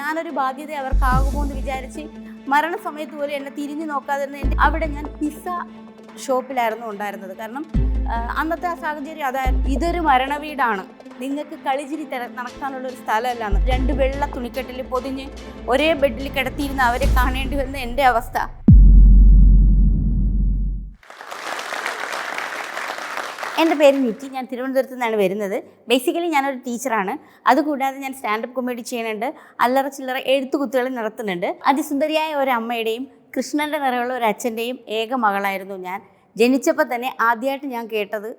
ഞാനൊരു ബാധ്യത അവർക്കാകുമോ എന്ന് വിചാരിച്ച് മരണസമയത്ത് പോലും എന്നെ തിരിഞ്ഞു നോക്കാതിരുന്ന അവിടെ ഞാൻ പിസ്സ ഷോപ്പിലായിരുന്നു ഉണ്ടായിരുന്നത്. കാരണം അന്നത്തെ ആ സാഹചര്യം അതായത് ഇതൊരു മരണവീടാണ്, നിങ്ങൾക്ക് കളിച്ചിരി നടക്കാനുള്ള ഒരു സ്ഥലമല്ലാന്ന്. 2 വെള്ള തുണിക്കെട്ടിൽ പൊതിഞ്ഞ് ഒരേ ബെഡിൽ കിടത്തിയിരുന്ന അവരെ കാണേണ്ടി വന്ന എൻ്റെ അവസ്ഥ. എൻ്റെ പേര് നിറ്റി, ഞാൻ തിരുവനന്തപുരത്ത് നിന്നാണ് വരുന്നത്. ബേസിക്കലി ഞാനൊരു ടീച്ചറാണ്. അതുകൂടാതെ ഞാൻ സ്റ്റാൻഡപ്പ് കോമഡി ചെയ്യുന്നുണ്ട്, അല്ലറ ചില്ലറ എഴുത്തുകുത്തുകൾ നടത്തുന്നുണ്ട്. അതിസുന്ദരിയായ ഒരു അമ്മയുടെയും കൃഷ്ണൻ്റെ നിറയുള്ള ഒരു അച്ഛൻ്റെയും ഏക മകളായിരുന്നു ഞാൻ. ജനിച്ചപ്പോൾ തന്നെ ആദ്യമായിട്ട് ഞാൻ കേട്ടത്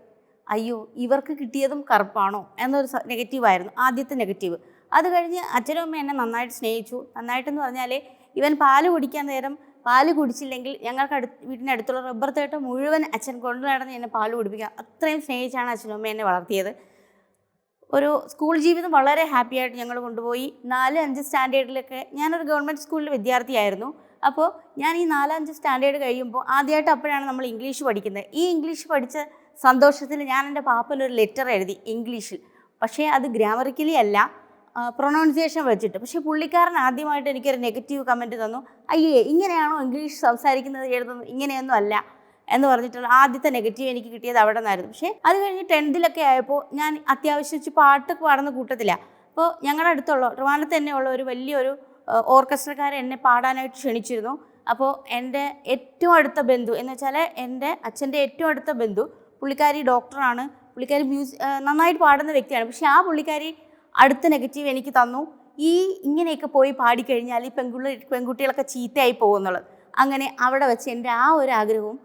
അയ്യോ ഇവർക്ക് കിട്ടിയതും കറുപ്പാണോ എന്നൊരു നെഗറ്റീവായിരുന്നു ആദ്യത്തെ നെഗറ്റീവ്. അത് കഴിഞ്ഞ് അച്ഛനും അമ്മ എന്നെ നന്നായിട്ട് സ്നേഹിച്ചു. നന്നായിട്ടെന്ന് പറഞ്ഞാൽ ഇവൻ പാല് കുടിക്കാൻ നേരം പാല് കുടിച്ചില്ലെങ്കിൽ ഞങ്ങൾക്ക് വീടിനടുത്തുള്ള റബ്ബർ തോട്ടം മുഴുവൻ അച്ഛൻ കൊണ്ടു നടന്ന് എന്നെ പാല് കുടിപ്പിക്കുക. അത്രയും സ്നേഹിച്ചാണ് അച്ഛനും അമ്മ എന്നെ വളർത്തിയത്. ഒരു സ്കൂൾ ജീവിതം വളരെ ഹാപ്പി ആയിട്ട് ഞങ്ങൾ കൊണ്ടുപോയി. 4-5 സ്റ്റാൻഡേർഡിലൊക്കെ ഞാനൊരു ഗവൺമെൻറ് സ്കൂളിൽ വിദ്യാർത്ഥിയായിരുന്നു. അപ്പോൾ ഞാൻ ഈ 4-5 സ്റ്റാൻഡേർഡ് കഴിയുമ്പോൾ ആദ്യമായിട്ട് അപ്പോഴാണ് നമ്മൾ ഇംഗ്ലീഷ് പഠിക്കുന്നത്. ഈ ഇംഗ്ലീഷ് പഠിച്ച സന്തോഷത്തിൽ ഞാൻ എൻ്റെ പാപ്പനൊരു ലെറ്റർ എഴുതി ഇംഗ്ലീഷിൽ. പക്ഷേ അത് ഗ്രാമറിക്കലി അല്ല, പ്രൊനൗൺസിയേഷൻ വെച്ചിട്ട്. പക്ഷേ പുള്ളിക്കാരൻ ആദ്യമായിട്ട് എനിക്കൊരു നെഗറ്റീവ് കമൻറ്റ് തന്നു. അയ്യേ ഇങ്ങനെയാണോ ഇംഗ്ലീഷ് സംസാരിക്കുന്നത്, എഴുതുന്നത്, ഇങ്ങനെയൊന്നും അല്ല എന്ന് പറഞ്ഞിട്ടുള്ള ആദ്യത്തെ നെഗറ്റീവ് എനിക്ക് കിട്ടിയത് അവിടെ നിന്നായിരുന്നു. പക്ഷേ അത് കഴിഞ്ഞ് 10th ആയപ്പോൾ ഞാൻ അത്യാവശ്യം പാട്ടൊക്കെ പാടുന്ന കൂട്ടത്തിലാണ്. അപ്പോൾ ഞങ്ങളുടെ അടുത്തുള്ള ട്രിവാൻഡ്രത്ത് തന്നെയുള്ള ഒരു വലിയൊരു ഓർക്കസ്ട്രക്കാരെ എന്നെ പാടാനായിട്ട് ക്ഷണിച്ചിരുന്നു. അപ്പോൾ എൻ്റെ ഏറ്റവും അടുത്ത ബന്ധു എന്ന് വെച്ചാൽ എൻ്റെ അച്ഛൻ്റെ ഏറ്റവും അടുത്ത ബന്ധു, പുള്ളിക്കാരി ഡോക്ടറാണ്. പുള്ളിക്കാരി നന്നായിട്ട് പാടുന്ന വ്യക്തിയാണ്. പക്ഷേ ആ പുള്ളിക്കാരി അടുത്ത നെഗറ്റീവ് എനിക്ക് തന്നു. ഇങ്ങനെയൊക്കെ പോയി പാടിക്കഴിഞ്ഞാൽ ഈ പെൺകുട്ടികളൊക്കെ ചീത്തയായി പോകുന്നുള്ളത്. അങ്ങനെ അവിടെ വെച്ച് എൻ്റെ ആ ഒരു ആഗ്രഹവും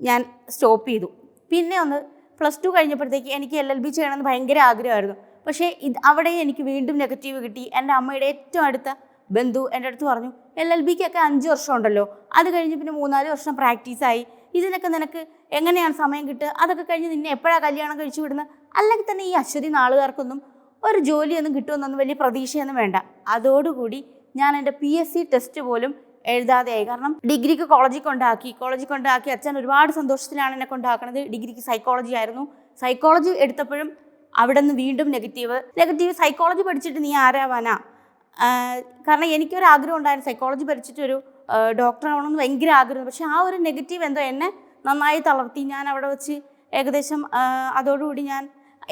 ഞാൻ സ്റ്റോപ്പ് ചെയ്തു. പിന്നെ ഒന്ന് +2 കഴിഞ്ഞപ്പോഴത്തേക്ക് എനിക്ക് LLB ചെയ്യണമെന്ന് ഭയങ്കര ആഗ്രഹമായിരുന്നു. പക്ഷേ അവിടെ എനിക്ക് വീണ്ടും നെഗറ്റീവ് കിട്ടി. എൻ്റെ അമ്മയുടെ ഏറ്റവും അടുത്ത ബന്ധു എൻ്റെ അടുത്ത് പറഞ്ഞു, LLBക്കൊക്കെ 5 വർഷം ഉണ്ടല്ലോ, അത് കഴിഞ്ഞ് പിന്നെ 3-4 വർഷം പ്രാക്ടീസായി, ഇതിനൊക്കെ നിനക്ക് എങ്ങനെയാണ് സമയം കിട്ടുക, അതൊക്കെ കഴിഞ്ഞ് നിന്നെ എപ്പോഴാണ് കല്യാണം കഴിച്ചു വിടുന്നത്, അല്ലെങ്കിൽ തന്നെ ഈ അശ്വതി നാളുകാർക്കൊന്നും ഒരു ജോലിയൊന്നും കിട്ടുമെന്നൊന്നും വലിയ പ്രതീക്ഷയൊന്നും വേണ്ട. അതോടുകൂടി ഞാൻ എൻ്റെ PSC ടെസ്റ്റ് പോലും എഴുതാതെയായി. കാരണം ഡിഗ്രിക്ക് കോളേജിൽ കൊണ്ടാക്കി അച്ഛൻ ഒരുപാട് സന്തോഷത്തിലാണ് എന്നെ കൊണ്ടാക്കുന്നത്. ഡിഗ്രിക്ക് സൈക്കോളജി ആയിരുന്നു. സൈക്കോളജി എടുത്തപ്പോഴും അവിടെ നിന്ന് വീണ്ടും നെഗറ്റീവ് സൈക്കോളജി പഠിച്ചിട്ട് നീ ആരാവാനാ? കാരണം എനിക്കൊരാഗ്രഹം ഉണ്ടായിരുന്നു സൈക്കോളജി പഠിച്ചിട്ടൊരു ഡോക്ടർ ആവണമെന്ന് ഭയങ്കര ആഗ്രഹം. പക്ഷേ ആ ഒരു നെഗറ്റീവ് എന്തോ എന്നെ നന്നായി തളർത്തി. ഞാൻ അവിടെ വെച്ച് ഏകദേശം അതോടുകൂടി ഞാൻ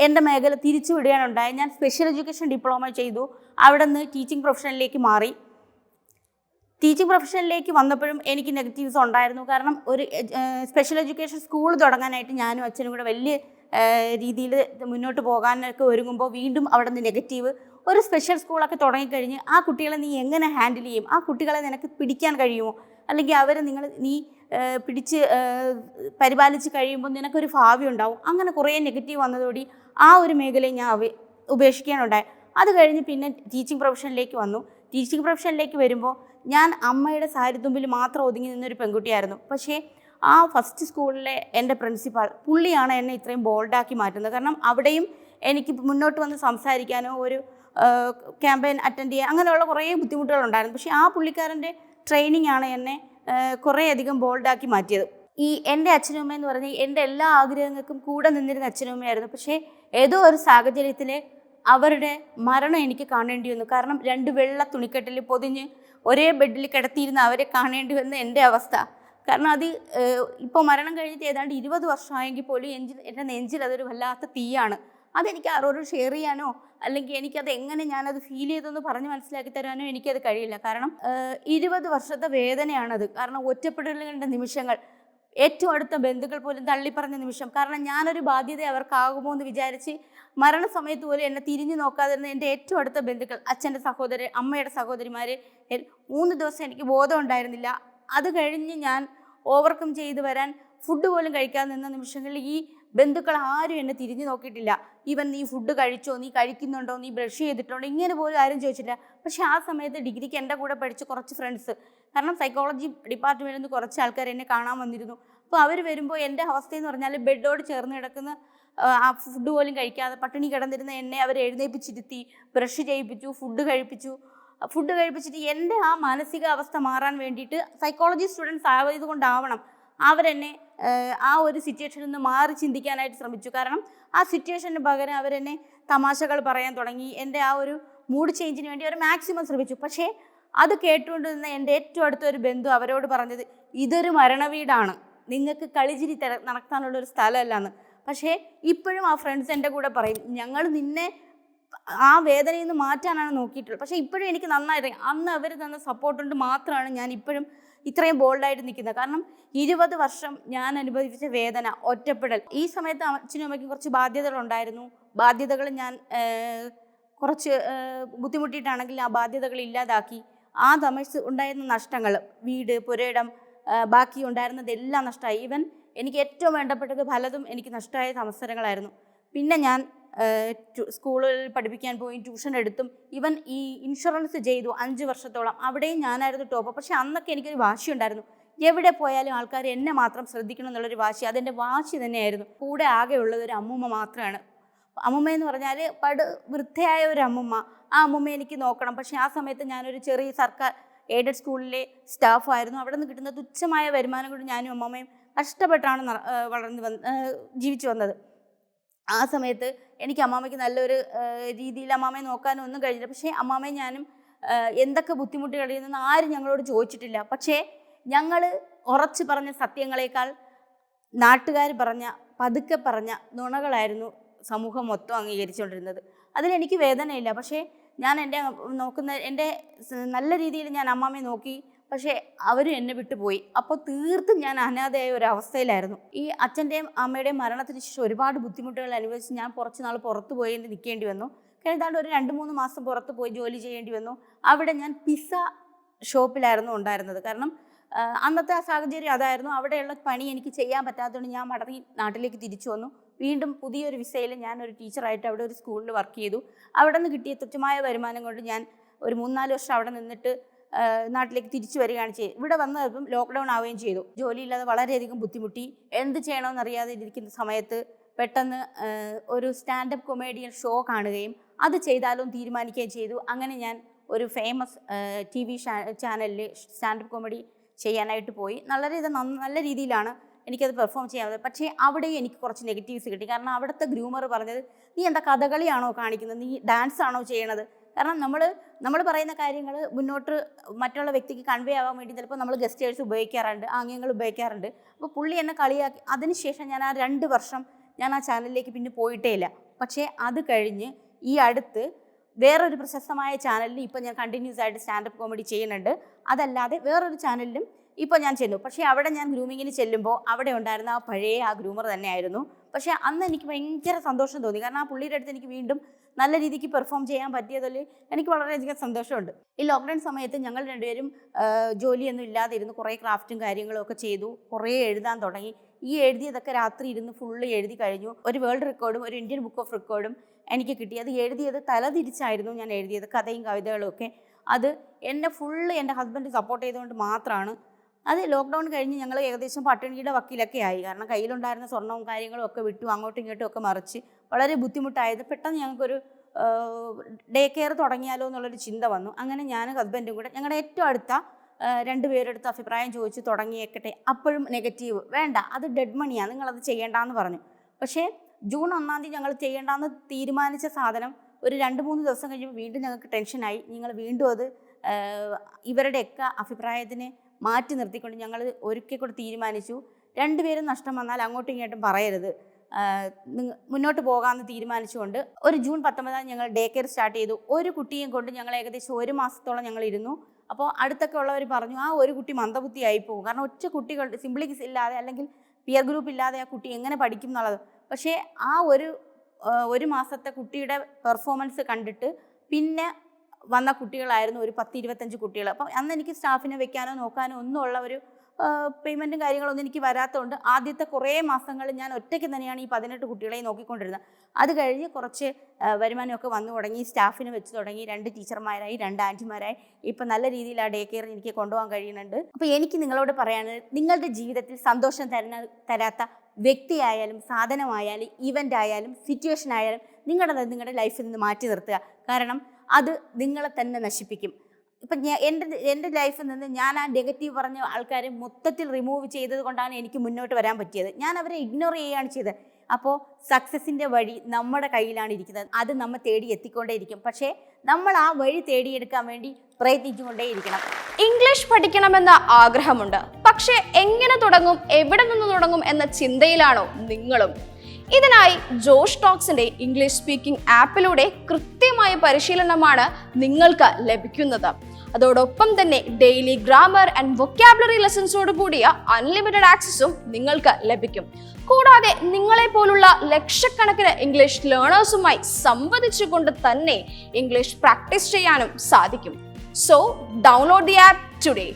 എൻ്റെ മേഖല തിരിച്ചു വിടുകയാണുണ്ടായി. ഞാൻ സ്പെഷ്യൽ എഡ്യൂക്കേഷൻ ഡിപ്ലോമ ചെയ്തു. അവിടെ നിന്ന് ടീച്ചിങ് പ്രൊഫഷനിലേക്ക് മാറി. ടീച്ചിങ് പ്രൊഫഷനിലേക്ക് വന്നപ്പോഴും എനിക്ക് നെഗറ്റീവ്സ് ഉണ്ടായിരുന്നു. കാരണം ഒരു സ്പെഷ്യൽ എഡ്യൂക്കേഷൻ സ്കൂൾ തുടങ്ങാനായിട്ട് ഞാനും അച്ഛനും കൂടെ വലിയ രീതിയിൽ മുന്നോട്ട് പോകാനൊക്കെ ഒരുങ്ങുമ്പോൾ വീണ്ടും അവിടെ നിന്ന് നെഗറ്റീവ്. ഒരു സ്പെഷ്യൽ സ്കൂളൊക്കെ തുടങ്ങിക്കഴിഞ്ഞ് ആ കുട്ടികളെ നീ എങ്ങനെ ഹാൻഡിൽ ചെയ്യും? ആ കുട്ടികളെ നിനക്ക് പിടിക്കാൻ കഴിയുമോ? അല്ലെങ്കിൽ അവരെ നീ പിടിച്ച് പരിപാലിച്ച് കഴിയുമ്പോൾ നിനക്കൊരു ഭാവി ഉണ്ടാവും. അങ്ങനെ കുറേ നെഗറ്റീവ് വന്നതോടെ ആ ഒരു മേഖലയെ ഞാൻ ഉപേക്ഷിക്കാനുണ്ടായി. അത് കഴിഞ്ഞ് പിന്നെ ടീച്ചിങ് പ്രൊഫഷനിലേക്ക് വന്നു. ടീച്ചിങ് പ്രൊഫഷനിലേക്ക് വരുമ്പോൾ ഞാൻ അമ്മയുടെ സാരിത്തുമ്പിൽ മാത്രം ഒതുങ്ങി നിന്നൊരു പെൺകുട്ടിയായിരുന്നു. പക്ഷേ ആ ഫസ്റ്റ് സ്കൂളിലെ എൻ്റെ പ്രിൻസിപ്പാൾ പുള്ളിയാണ് എന്നെ ഇത്രയും ബോൾഡാക്കി മാറ്റുന്നത്. കാരണം അവിടെയും എനിക്ക് മുന്നോട്ട് വന്ന് സംസാരിക്കാനോ ഒരു ക്യാമ്പയിൻ അറ്റൻഡ് ചെയ്യാൻ അങ്ങനെയുള്ള കുറേ ബുദ്ധിമുട്ടുകളുണ്ടായിരുന്നു. പക്ഷേ ആ പുള്ളിക്കാരൻ്റെ ട്രെയിനിങ് ആണ് എന്നെ കുറേയധികം ബോൾഡാക്കി മാറ്റിയത്. എൻ്റെ അച്ഛനും അമ്മയെന്ന് പറഞ്ഞാൽ എൻ്റെ എല്ലാ ആഗ്രഹങ്ങൾക്കും കൂടെ നിന്നിരുന്ന അച്ഛനും അമ്മയായിരുന്നു. പക്ഷേ ഏതോ ഒരു സാഹചര്യത്തിൽ അവരുടെ മരണം എനിക്ക് കാണേണ്ടി വന്നു. കാരണം 2 വെള്ള തുണിക്കെട്ടിൽ പൊതിഞ്ഞ് ഒരേ ബെഡിൽ കിടത്തിയിരുന്ന അവരെ കാണേണ്ടി വന്ന എൻ്റെ അവസ്ഥ. കാരണം അത് ഇപ്പോൾ മരണം കഴിഞ്ഞിട്ട് ഏതാണ്ട് 20 വർഷമായെങ്കിൽ പോലും എൻ്റെ നെഞ്ചിൽ അതൊരു വല്ലാത്ത തീയാണ്. അതെനിക്ക് ആരോടും ഷെയർ ചെയ്യാനോ അല്ലെങ്കിൽ എനിക്കത് എങ്ങനെ ഞാനത് ഫീൽ ചെയ്തെന്ന് പറഞ്ഞ് മനസ്സിലാക്കി തരാനോ എനിക്കത് കഴിയില്ല. കാരണം 20 വർഷത്തെ വേദനയാണത്. കാരണം ഒറ്റപ്പെടലുകളുടെ നിമിഷങ്ങൾ, ഏറ്റവും അടുത്ത ബന്ധുക്കൾ പോലും തള്ളിപ്പറഞ്ഞ നിമിഷം. കാരണം ഞാനൊരു ബാധ്യത അവർക്കാകുമോ എന്ന് വിചാരിച്ച് മരണസമയത്ത് പോലും എന്നെ തിരിഞ്ഞു നോക്കാതിരുന്ന എൻ്റെ ഏറ്റവും അടുത്ത ബന്ധുക്കൾ, അച്ഛൻ്റെ സഹോദരൻ, അമ്മയുടെ സഹോദരിമാർ, 3 ദിവസം എനിക്ക് ബോധം ഉണ്ടായിരുന്നില്ല. അത് കഴിഞ്ഞ് ഞാൻ ഓവർകം ചെയ്ത് വരാൻ ഫുഡ് പോലും കഴിക്കാതെ നിന്ന നിമിഷങ്ങളിൽ ഈ ബന്ധുക്കൾ ആരും എന്നെ തിരിഞ്ഞു നോക്കിയിട്ടില്ല. നീ ഫുഡ് കഴിച്ചോ, നീ കഴിക്കുന്നുണ്ടോ, നീ ബ്രഷ് ചെയ്തിട്ടുണ്ടോ, ഇങ്ങനെ പോലും ആരും ചോദിച്ചില്ല. പക്ഷേ ആ സമയത്ത് ഡിഗ്രിക്ക് എൻ്റെ കൂടെ പഠിച്ച കുറച്ച് ഫ്രണ്ട്സ്, കാരണം സൈക്കോളജി ഡിപ്പാർട്ട്മെൻറ്റിൽ നിന്ന് കുറച്ച് ആൾക്കാർ എന്നെ കാണാൻ വന്നിരുന്നു. അപ്പോൾ അവർ വരുമ്പോൾ എൻ്റെ അവസ്ഥയെന്ന് പറഞ്ഞാൽ ബെഡോട് ചേർന്ന് കിടക്കുന്ന ആ ഫുഡ് പോലും കഴിക്കാതെ പട്ടിണി കിടന്നിരുന്ന എന്നെ അവർ എഴുന്നേൽപ്പിച്ചിരുത്തി, ബ്രഷ് ചെയ്യിപ്പിച്ചു, ഫുഡ് കഴിപ്പിച്ചിട്ട് എൻ്റെ ആ മാനസികാവസ്ഥ മാറാൻ വേണ്ടിയിട്ട് സൈക്കോളജി സ്റ്റുഡൻസ് ആയതുകൊണ്ടാവണം അവരെന്നെ ആ ഒരു സിറ്റുവേഷനിൽ നിന്ന് മാറി ചിന്തിക്കാനായിട്ട് ശ്രമിച്ചു. കാരണം ആ സിറ്റുവേഷന് പകരം അവരെന്നെ തമാശകൾ പറയാൻ തുടങ്ങി. എൻ്റെ ആ ഒരു മൂഡ് ചേഞ്ചിന് വേണ്ടി അവർ മാക്സിമം ശ്രമിച്ചു. പക്ഷേ അത് കേട്ടുകൊണ്ട് നിന്ന എൻ്റെ ഏറ്റവും അടുത്തൊരു ബന്ധു അവരോട് പറഞ്ഞത്, ഇതൊരു മരണവീടാണ്, നിങ്ങൾക്ക് കളിച്ചിരി നടത്താനുള്ളൊരു സ്ഥലമല്ലാന്ന്. പക്ഷേ ഇപ്പോഴും ആ ഫ്രണ്ട്സ് എൻ്റെ കൂടെ പറയും, ഞങ്ങൾ നിന്നെ ആ വേദനയിൽ നിന്ന് മാറ്റാനാണ് നോക്കിയിട്ടുള്ളത്. പക്ഷേ ഇപ്പോഴും എനിക്ക് നന്നായിട്ട് അന്ന് അവർ തന്ന സപ്പോർട്ട് കൊണ്ട് മാത്രമാണ് ഞാൻ ഇപ്പോഴും ഇത്രയും ബോൾഡായിട്ട് നിൽക്കുന്നത്. കാരണം 20 വർഷം ഞാൻ അനുഭവിച്ച വേദന, ഒറ്റപ്പെടൽ. ഈ സമയത്ത് അച്ഛനും അമ്മയ്ക്കും കുറച്ച് ബാധ്യതകളുണ്ടായിരുന്നു. ബാധ്യതകൾ ഞാൻ കുറച്ച് ബുദ്ധിമുട്ടിയിട്ടാണെങ്കിൽ ആ ബാധ്യതകൾ ഇല്ലാതാക്കി. ആ സമയത്ത് ഉണ്ടായിരുന്ന നഷ്ടങ്ങൾ, വീട്, പുരയിടം, ബാക്കി ഉണ്ടായിരുന്നതെല്ലാം നഷ്ടമായി. ഈവൻ എനിക്ക് ഏറ്റവും വേണ്ടപ്പെട്ടത് പലതും എനിക്ക് നഷ്ടമായ അവസരങ്ങളായിരുന്നു. പിന്നെ ഞാൻ സ്കൂളിൽ പഠിപ്പിക്കാൻ പോയി, ട്യൂഷൻ എടുത്തും, ഈവൻ ഈ ഇൻഷുറൻസ് ചെയ്തു 5 വർഷത്തോളം. അവിടെയും ഞാനായിരുന്നു ടോപ്പ്. പക്ഷേ അന്നൊക്കെ എനിക്കൊരു വാശിയുണ്ടായിരുന്നു, എവിടെ പോയാലും ആൾക്കാർ എന്നെ മാത്രം ശ്രദ്ധിക്കണം എന്നുള്ളൊരു വാശി. അതെൻ്റെ വാശി തന്നെയായിരുന്നു. കൂടെ ആകെ ഉള്ളത് ഒരു അമ്മൂമ്മ മാത്രമാണ്. അമ്മൂമ്മയെന്ന് പറഞ്ഞാൽ വൃദ്ധയായ ഒരു അമ്മൂമ്മ. ആ അമ്മൂമ്മ എനിക്ക് നോക്കണം. പക്ഷേ ആ സമയത്ത് ഞാനൊരു ചെറിയ സർക്കാർ എയ്ഡഡ് സ്കൂളിലെ സ്റ്റാഫായിരുന്നു. അവിടെ നിന്ന് കിട്ടുന്ന തുച്ഛമായ വരുമാനം കൊണ്ട് ഞാനും അമ്മമ്മയും കഷ്ടപ്പെട്ടാണ് ജീവിച്ചു വന്നത്. ആ സമയത്ത് എനിക്ക് അമ്മാമ്മയ്ക്ക് നല്ലൊരു രീതിയിൽ അമ്മാമ്മയെ നോക്കാനും ഒന്നും കഴിഞ്ഞില്ല. പക്ഷേ അമ്മാമ്മയും ഞാനും എന്തൊക്കെ ബുദ്ധിമുട്ടുകളിൽ ആരും ഞങ്ങളോട് ചോദിച്ചിട്ടില്ല. പക്ഷേ ഞങ്ങൾ ഉറച്ചു പറഞ്ഞ സത്യങ്ങളെക്കാൾ നാട്ടുകാർ പറഞ്ഞ, പതുക്കെ പറഞ്ഞ നുണകളായിരുന്നു സമൂഹം മൊത്തം അംഗീകരിച്ചുകൊണ്ടിരുന്നത്. അതിലെനിക്ക് വേദനയില്ല. പക്ഷേ ഞാൻ എൻ്റെ നല്ല രീതിയിൽ ഞാൻ അമ്മാമ്മയെ നോക്കി. പക്ഷേ അവരും എന്നെ വിട്ടുപോയി. അപ്പോൾ തീർത്തും ഞാൻ അനാഥയായ ഒരു അവസ്ഥയിലായിരുന്നു. ഈ അച്ഛൻ്റെയും അമ്മയുടെയും മരണത്തിന് ശേഷം ഒരുപാട് ബുദ്ധിമുട്ടുകൾ അനുഭവിച്ച് ഞാൻ കുറച്ച് നാൾ പുറത്ത് പോയി നിൽക്കേണ്ടി വന്നു. കഴിഞ്ഞാണ്ട് ഒരു 2-3 മാസം പുറത്ത് പോയി ജോലി ചെയ്യേണ്ടി വന്നു. അവിടെ ഞാൻ പിസ്സ ഷോപ്പിലായിരുന്നു ഉണ്ടായിരുന്നത്. കാരണം അന്നത്തെ ആ സാഹചര്യം അതായിരുന്നു. അവിടെയുള്ള പണി എനിക്ക് ചെയ്യാൻ പറ്റാത്തതുകൊണ്ട് ഞാൻ മടങ്ങി നാട്ടിലേക്ക് തിരിച്ചു വന്നു. വീണ്ടും പുതിയൊരു വിസയിൽ ഞാൻ ഒരു ടീച്ചറായിട്ട് അവിടെ ഒരു സ്കൂളിൽ വർക്ക് ചെയ്തു. അവിടെ നിന്ന് കിട്ടിയ തുച്ഛമായ വരുമാനം കൊണ്ട് ഞാൻ ഒരു 3-4 വർഷം അവിടെ നിന്നിട്ട് നാട്ടിലേക്ക് തിരിച്ചു വരികയാണ് ചെയ്തത്. ഇവിടെ വന്നപ്പം ലോക്ക്ഡൗൺ ആവുകയും ചെയ്തു. ജോലിയില്ലാതെ വളരെയധികം ബുദ്ധിമുട്ടി. എന്ത് ചെയ്യണമെന്ന് അറിയാതെ ഇരിക്കുന്ന സമയത്ത് പെട്ടെന്ന് ഒരു സ്റ്റാൻഡപ്പ് കൊമേഡിയൻ ഷോ കാണുകയും അത് ചെയ്താലും തീരുമാനിക്കുകയും ചെയ്തു. അങ്ങനെ ഞാൻ ഒരു ഫേമസ് TV ചാനലിൽ സ്റ്റാൻഡപ്പ് കോമഡി ചെയ്യാനായിട്ട് പോയി. നല്ല രീതിയിലാണ് എനിക്കത് പെർഫോം ചെയ്യാവുന്നത്. പക്ഷേ അവിടെയും എനിക്ക് കുറച്ച് നെഗറ്റീവ്സ് കിട്ടി. കാരണം അവിടുത്തെ ഗ്രൂമർ പറഞ്ഞത്, നീ എന്താ കഥകളിയാണോ കാണിക്കുന്നത്, നീ ഡാൻസ് ആണോ ചെയ്യണത്? കാരണം നമ്മൾ പറയുന്ന കാര്യങ്ങൾ മുന്നോട്ട് മറ്റുള്ള വ്യക്തിക്ക് കൺവേ ആവാൻ വേണ്ടി ചിലപ്പോൾ നമ്മൾ ഗസ്റ്റേഴ്സ് ഉപയോഗിക്കാറുണ്ട്, ആംഗ്യങ്ങൾ ഉപയോഗിക്കാറുണ്ട്. അപ്പോൾ പുള്ളി എന്നെ കളിയാക്കി. അതിനുശേഷം ഞാൻ ആ 2 വർഷം ഞാൻ ആ ചാനലിലേക്ക് പിന്നെ പോയിട്ടേ ഇല്ല. പക്ഷേ അത് കഴിഞ്ഞ് ഈ അടുത്ത് വേറൊരു പ്രശസ്തമായ ചാനലിൽ ഇപ്പോൾ ഞാൻ കണ്ടിന്യൂസ് ആയിട്ട് സ്റ്റാൻഡപ്പ് കോമഡി ചെയ്യുന്നുണ്ട്. അതല്ലാതെ വേറൊരു ചാനലിലും ഇപ്പോൾ ഞാൻ ചെന്നു. പക്ഷേ അവിടെ ഞാൻ ഗ്രൂമിങ്ങിന് ചെല്ലുമ്പോൾ അവിടെ ഉണ്ടായിരുന്ന ആ ഗ്രൂമർ തന്നെയായിരുന്നു. പക്ഷേ അന്ന് എനിക്ക് ഭയങ്കര സന്തോഷം തോന്നി. കാരണം ആ പുള്ളിയുടെ അടുത്ത് എനിക്ക് വീണ്ടും നല്ല രീതിക്ക് പെർഫോം ചെയ്യാൻ പറ്റിയതിൽ എനിക്ക് വളരെയധികം സന്തോഷമുണ്ട്. ഈ ലോക്ക്ഡൗൺ സമയത്ത് ഞങ്ങൾ രണ്ടുപേരും ജോലിയൊന്നും ഇല്ലാതിരുന്നു. കുറേ ക്രാഫ്റ്റും കാര്യങ്ങളും ഒക്കെ ചെയ്തു. കുറേ എഴുതാൻ തുടങ്ങി. ഈ എഴുതിയതൊക്കെ രാത്രി ഇരുന്ന് ഫുള്ള് എഴുതി കഴിഞ്ഞു. ഒരു വേൾഡ് റെക്കോർഡും ഒരു ഇന്ത്യൻ ബുക്ക് ഓഫ് റെക്കോർഡും എനിക്ക് കിട്ടി. അത് എഴുതിയത് തലതിരിച്ചായിരുന്നു ഞാൻ എഴുതിയത്, കഥയും കവിതകളും ഒക്കെ. അത് എൻ്റെ ഹസ്ബൻഡ് സപ്പോർട്ട് ചെയ്തുകൊണ്ട് മാത്രമാണ്. അത് ലോക്ക്ഡൗൺ കഴിഞ്ഞ് ഞങ്ങൾ ഏകദേശം പട്ടിണിയുടെ വക്കീലൊക്കെ ആയി. കാരണം കയ്യിലുണ്ടായിരുന്ന സ്വർണ്ണവും കാര്യങ്ങളും ഒക്കെ വിട്ടു, അങ്ങോട്ടും ഇങ്ങോട്ടും ഒക്കെ മറിച്ച് വളരെ ബുദ്ധിമുട്ടായത്. പെട്ടെന്ന് ഞങ്ങൾക്കൊരു ഡേ കെയർ തുടങ്ങിയാലോ എന്നുള്ളൊരു ചിന്ത വന്നു. അങ്ങനെ ഞാനും ഹസ്ബൻഡും കൂടെ ഞങ്ങളുടെ ഏറ്റവും അടുത്ത 2 പേരെടുത്ത് അഭിപ്രായം ചോദിച്ച് തുടങ്ങിയേക്കട്ടെ. അപ്പോഴും നെഗറ്റീവ്, വേണ്ട അത് ഡെഡ് മണിയാണ്, നിങ്ങളത് ചെയ്യേണ്ടെന്ന് പറഞ്ഞു. പക്ഷേ ജൂൺ 1-ാം തീയതി ഞങ്ങൾ ചെയ്യേണ്ടെന്ന് തീരുമാനിച്ച സാധനം ഒരു 2-3 ദിവസം കഴിയുമ്പോൾ വീണ്ടും ഞങ്ങൾക്ക് ടെൻഷനായി. ഞങ്ങൾ വീണ്ടും അത് ഇവരുടെയൊക്കെ അഭിപ്രായത്തിന് മാറ്റി നിർത്തിക്കൊണ്ട് ഞങ്ങൾ ഒരിക്കൽ കൂടെ തീരുമാനിച്ചു, 2 പേരും നഷ്ടം വന്നാൽ അങ്ങോട്ടും ഇങ്ങോട്ടും പറയരുത്, മുന്നോട്ട് പോകാമെന്ന് തീരുമാനിച്ചുകൊണ്ട് ഒരു ജൂൺ 19 ഞങ്ങൾ ഡേ കെയർ സ്റ്റാർട്ട് ചെയ്തു. ഒരു കുട്ടിയും കൊണ്ട് ഞങ്ങൾ ഏകദേശം 1 മാസത്തോളം ഞങ്ങൾ ഇരുന്നു. അപ്പോൾ അടുത്തൊക്കെ ഉള്ളവർ പറഞ്ഞു, ആ ഒരു കുട്ടി മന്ദബുദ്ധിയായി പോകും. കാരണം ഒറ്റ കുട്ടികൾ സിംപ്ലിക്സ് ഇല്ലാതെ അല്ലെങ്കിൽ പിയർ ഗ്രൂപ്പ് ഇല്ലാതെ ആ കുട്ടി എങ്ങനെ പഠിക്കും എന്നുള്ളത്. പക്ഷേ ആ ഒരു മാസത്തെ കുട്ടിയുടെ പെർഫോമൻസ് കണ്ടിട്ട് പിന്നെ വന്ന കുട്ടികളായിരുന്നു ഒരു 10-25 കുട്ടികൾ. അപ്പം അന്ന് എനിക്ക് സ്റ്റാഫിനെ വെക്കാനോ നോക്കാനോ ഒന്നും ഉള്ള ഒരു പേയ്മെൻറ്റും കാര്യങ്ങളൊന്നും എനിക്ക് വരാത്തതുകൊണ്ട് ആദ്യത്തെ കുറേ മാസങ്ങൾ ഞാൻ ഒറ്റയ്ക്ക് തന്നെയാണ് ഈ 18 കുട്ടികളെയും നോക്കിക്കൊണ്ടിരുന്നത്. അത് കഴിഞ്ഞ് കുറച്ച് വരുമാനമൊക്കെ വന്നു തുടങ്ങി, സ്റ്റാഫിനെ വെച്ച് തുടങ്ങി, 2 ടീച്ചർമാരായി, 2 ആൻറ്റിമാരായി. ഇപ്പം നല്ല രീതിയിൽ ആ ഡേ കെയർ എനിക്ക് കൊണ്ടുപോകാൻ കഴിയുന്നുണ്ട്. അപ്പോൾ എനിക്ക് നിങ്ങളോട് പറയാനുള്ളത്, നിങ്ങളുടെ ജീവിതത്തിൽ സന്തോഷം തരാത്ത വ്യക്തിയായാലും സാധനമായാലും ഇവൻ്റ് ആയാലും സിറ്റുവേഷൻ ആയാലും നിങ്ങളുടെ ലൈഫിൽ നിന്ന് മാറ്റി നിർത്തുക. കാരണം അത് നിങ്ങളെ തന്നെ നശിപ്പിക്കും. ഇപ്പം എൻ്റെ ലൈഫിൽ നിന്ന് ഞാൻ ആ നെഗറ്റീവ് പറഞ്ഞ ആൾക്കാരെ മൊത്തത്തിൽ റിമൂവ് ചെയ്തത് കൊണ്ടാണ് എനിക്ക് മുന്നോട്ട് വരാൻ പറ്റിയത്. ഞാൻ അവരെ ഇഗ്നോർ ചെയ്യുകയാണ് ചെയ്തത്. അപ്പോൾ സക്സസിൻ്റെ വഴി നമ്മുടെ കയ്യിലാണ് ഇരിക്കുന്നത്. അത് നമ്മൾ തേടി എത്തിക്കൊണ്ടേയിരിക്കും. പക്ഷേ നമ്മൾ ആ വഴി തേടിയെടുക്കാൻ വേണ്ടി പ്രയത്നിച്ചുകൊണ്ടേയിരിക്കണം. ഇംഗ്ലീഷ് പഠിക്കണമെന്ന ആഗ്രഹമുണ്ട്, പക്ഷേ എങ്ങനെ തുടങ്ങും, എവിടെ നിന്ന് തുടങ്ങും എന്ന ചിന്തയിലാണോ നിങ്ങളും? ഇതിനായി ജോഷ് ടോക്സിന്റെ ഇംഗ്ലീഷ് സ്പീക്കിംഗ് ആപ്പിലൂടെ കൃത്യമായ പരിശീലനമാണ് നിങ്ങൾക്ക് ലഭിക്കുന്നത്. അതോടൊപ്പം തന്നെ ഡെയിലി ഗ്രാമർ ആൻഡ് വൊക്കാബുലറി ലെസൺസോട് കൂടിയ അൺലിമിറ്റഡ് ആക്സസും നിങ്ങൾക്ക് ലഭിക്കും. കൂടാതെ നിങ്ങളെ പോലുള്ള ലക്ഷക്കണക്കിന് ഇംഗ്ലീഷ് ലേണേഴ്സുമായി സംവദിച്ചുകൊണ്ട് തന്നെ ഇംഗ്ലീഷ് പ്രാക്ടീസ് ചെയ്യാനും സാധിക്കും. So download the app today.